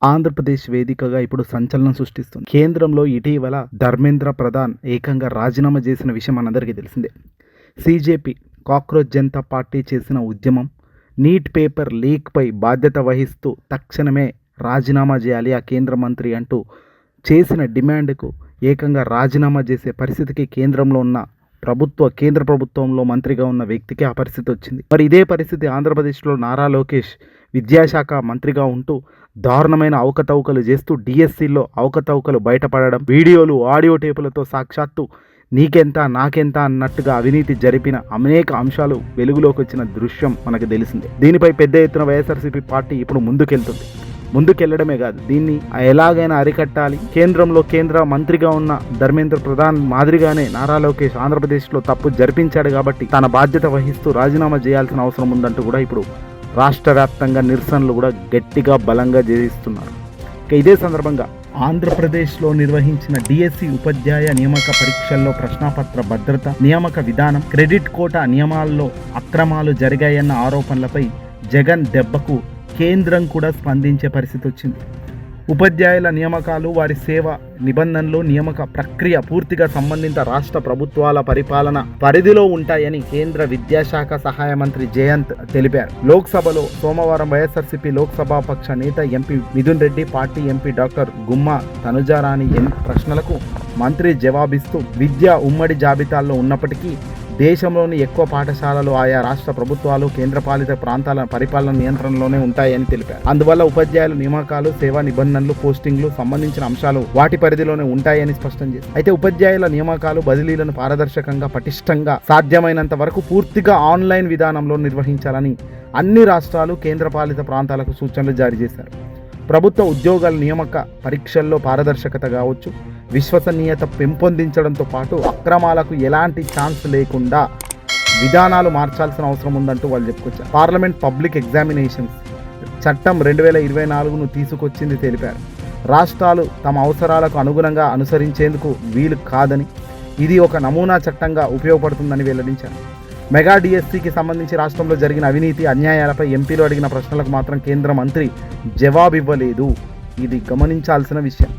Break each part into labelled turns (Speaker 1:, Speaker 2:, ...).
Speaker 1: ఆంధ్రప్రదేశ్ వేదికగా ఇప్పుడు సంచలనం సృష్టిస్తుంది. కేంద్రంలో ఇటీవల ధర్మేంద్ర ప్రధాన్ ఏకంగా రాజీనామా చేసిన విషయం మనందరికీ తెలిసిందే. సీజేపీ కాక్రోచ్ జనతా పార్టీ చేసిన ఉద్యమం నీట్ పేపర్ లీక్పై బాధ్యత వహిస్తూ తక్షణమే రాజీనామా చేయాలి ఆ కేంద్ర మంత్రి అంటూ చేసిన డిమాండ్కు ఏకంగా రాజీనామా చేసే పరిస్థితికి కేంద్రంలో ఉన్న కేంద్ర ప్రభుత్వంలో మంత్రిగా ఉన్న వ్యక్తికి ఆ పరిస్థితి వచ్చింది. మరి ఇదే పరిస్థితి ఆంధ్రప్రదేశ్లో నారా లోకేష్ విద్యాశాఖ మంత్రిగా ఉంటూ దారుణమైన అవకతవకలు చేస్తూ డిఎస్సిలో అవకతవకలు బయటపడడం, వీడియోలు ఆడియో టేపులతో సాక్షాత్తు నీకెంత నాకెంత అన్నట్టుగా అవినీతి జరిపిన అనేక అంశాలు వెలుగులోకి వచ్చిన దృశ్యం మనకు తెలిసిందే. దీనిపై పెద్ద ఎత్తున వైఎస్ఆర్సీపీ పార్టీ ఇప్పుడు ముందుకెళ్లడమే కాదు, దీన్ని ఎలాగైనా అరికట్టాలి. కేంద్ర మంత్రిగా ఉన్న ధర్మేంద్ర ప్రధాన్ మాదిరిగానే నారా లోకేష్ ఆంధ్రప్రదేశ్లో తప్పు జరిపించాడు కాబట్టి తన బాధ్యత వహిస్తూ రాజీనామా చేయాల్సిన అవసరం ఉందంటూ కూడా ఇప్పుడు రాష్ట్ర వ్యాప్తంగా నిరసనలు కూడా గట్టిగా బలంగా చేయిస్తున్నారు. ఇదే సందర్భంగా ఆంధ్రప్రదేశ్లో నిర్వహించిన డిఎస్సి ఉపాధ్యాయ నియామక పరీక్షల్లో ప్రశ్నాపత్ర భద్రత, నియామక విధానం, క్రెడిట్ కోటా నియమాల్లో అక్రమాలు జరిగాయన్న ఆరోపణలపై జగన్ దెబ్బకు కేంద్రం కూడా స్పందించే పరిస్థితి వచ్చింది. ఉపాధ్యాయుల నియామకాలు, వారి సేవ నిబంధనలు, నియామక ప్రక్రియ పూర్తిగా సంబంధిత రాష్ట్ర ప్రభుత్వాల పరిపాలన పరిధిలో ఉంటాయని కేంద్ర విద్యాశాఖ సహాయ మంత్రి జయంత్ తెలిపారు. లోక్సభలో సోమవారం వైఎస్ఆర్సీపీ లోక్సభాపక్ష నేత MP Mithun Reddy, party MP doctor గుమ్మా తనుజారాణి ప్రశ్నలకు మంత్రి జవాబిస్తూ విద్య ఉమ్మడి జాబితాల్లో ఉన్నప్పటికీ దేశంలోని ఎక్కువ పాఠశాలలు ఆయా రాష్ట్ర ప్రభుత్వాలు, కేంద్రపాలిత ప్రాంతాల పరిపాలన నియంత్రణలోనే ఉంటాయని తెలిపారు. అందువల్ల ఉపాధ్యాయుల నియామకాలు, సేవా నిబంధనలు, పోస్టింగ్లు సంబంధించిన అంశాలు వాటి పరిధిలోనే ఉంటాయని స్పష్టం చేశారు. అయితే ఉపాధ్యాయుల నియామకాలు, బదిలీలను పారదర్శకంగా, పటిష్టంగా, సాధ్యమైనంత వరకు పూర్తిగా ఆన్లైన్ విధానంలో నిర్వహించాలని అన్ని రాష్ట్రాలు, కేంద్రపాలిత ప్రాంతాలకు సూచనలు జారీ చేశారు. ప్రభుత్వ ఉద్యోగాల నియామక పరీక్షల్లో పారదర్శకత కావచ్చు, విశ్వసనీయత పెంపొందించడంతో పాటు అక్రమాలకు ఎలాంటి ఛాన్స్ లేకుండా విధానాలు మార్చాల్సిన అవసరం ఉందంటూ వాళ్ళు చెప్పుకొచ్చారు. పార్లమెంట్ పబ్లిక్ ఎగ్జామినేషన్స్ చట్టం 2024ను తీసుకొచ్చింది తెలిపారు. రాష్ట్రాలు తమ అవసరాలకు అనుగుణంగా అనుసరించేందుకు వీలు కాదని, ఇది ఒక నమూనా చట్టంగా ఉపయోగపడుతుందని వెల్లడించారు. మెగా డిఎస్సికి సంబంధించి రాష్ట్రంలో జరిగిన అవినీతి, అన్యాయాలపై ఎంపీలు అడిగిన ప్రశ్నలకు మాత్రం కేంద్ర మంత్రి జవాబివ్వలేదు. ఇది గమనించాల్సిన విషయం.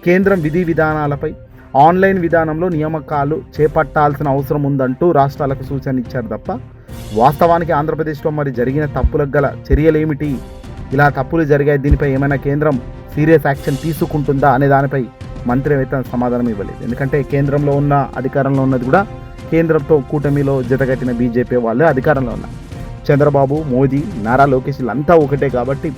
Speaker 1: కేంద్రం విధి విధానాలపై ఆన్లైన్ విధానంలో నియామకాలు చేపట్టాల్సిన అవసరం ఉందంటూ రాష్ట్రాలకు సూచన ఇచ్చారు తప్ప వాస్తవానికి ఆంధ్రప్రదేశ్లో మరి జరిగిన తప్పులకు గల చర్యలేమిటి, ఇలా తప్పులు జరిగాయి, దీనిపై ఏమైనా కేంద్రం సీరియస్ యాక్షన్ తీసుకుంటుందా అనే దానిపై మంత్రి అయితే సమాధానం ఇవ్వలేదు. ఎందుకంటే కేంద్రంలో ఉన్న అధికారంలో ఉన్నది కూడా కేంద్రంతో కూటమిలో జతగట్టిన బీజేపీ వాళ్ళే అధికారంలో ఉన్నారు. చంద్రబాబు, మోదీ, నారా లోకేష్ అంతా ఒకటే కాబట్టి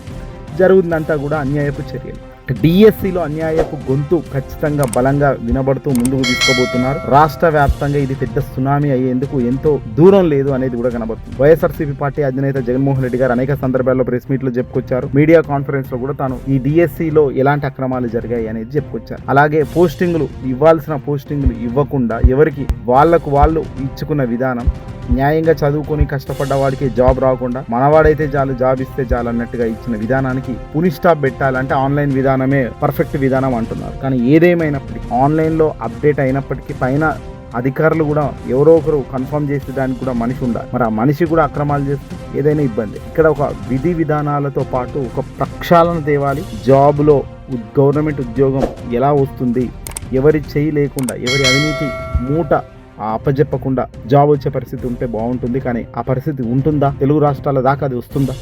Speaker 1: జరుగుతుందంతా కూడా అన్యాయపు చర్యలు. డిఎస్సిలో అన్యాయపు గొంతు ఖచ్చితంగా బలంగా వినబడుతూ ముందుకు తీసుకోబోతున్నారు. రాష్ట్ర వ్యాప్తంగా ఇది పెద్ద సునామీ అయ్యేందుకు ఎంతో దూరం లేదు అనేది కూడా కనబడుతుంది. వైఎస్ఆర్సీపీ పార్టీ అధినేత జగన్మోహన్ రెడ్డి గారు అనేక సందర్భాల్లో ప్రెస్ మీట్లు చెప్పుకొచ్చారు. మీడియా కాన్ఫరెన్స్ లో కూడా తాను ఈ డిఎస్సిలో ఎలాంటి అక్రమాలు జరిగాయి అనేది చెప్పుకొచ్చారు. అలాగే ఇవ్వాల్సిన పోస్టింగ్లు ఇవ్వకుండా ఎవరికి వాళ్ళు ఇచ్చుకున్న విధానం, న్యాయంగా చదువుకొని కష్టపడ్డ వాడికి జాబ్ రాకుండా మనవాడైతే చాలు, జాబ్ ఇస్తే చాలు అన్నట్టుగా ఇచ్చిన విధానానికి పుని స్టాప్ పెట్టాలంటే ఆన్లైన్ విధానమే పర్ఫెక్ట్ విధానం అంటున్నారు. కానీ ఏదేమైనప్పటికీ ఆన్లైన్లో అప్డేట్ అయినప్పటికీ పైన అధికారులు కూడా ఎవరో ఒకరు కన్ఫర్మ్ చేసేదానికి కూడా మనిషి ఉండాలి. మరి ఆ మనిషి కూడా అక్రమాలు చేస్తే ఏదైనా ఇబ్బంది. ఇక్కడ ఒక విధి విధానాలతో పాటు ఒక ప్రక్షాళన తేవాలి. జాబ్లో గవర్నమెంట్ ఉద్యోగం ఎలా వస్తుంది, ఎవరి చేయి లేకుండా, ఎవరి అవినీతి మూట అప్పజెప్పకుండా జాబ్ వచ్చే పరిస్థితి ఉంటే బాగుంటుంది. కానీ ఆ పరిస్థితి ఉంటుందా? తెలుగు రాష్ట్రాల దాకా అది వస్తుందా?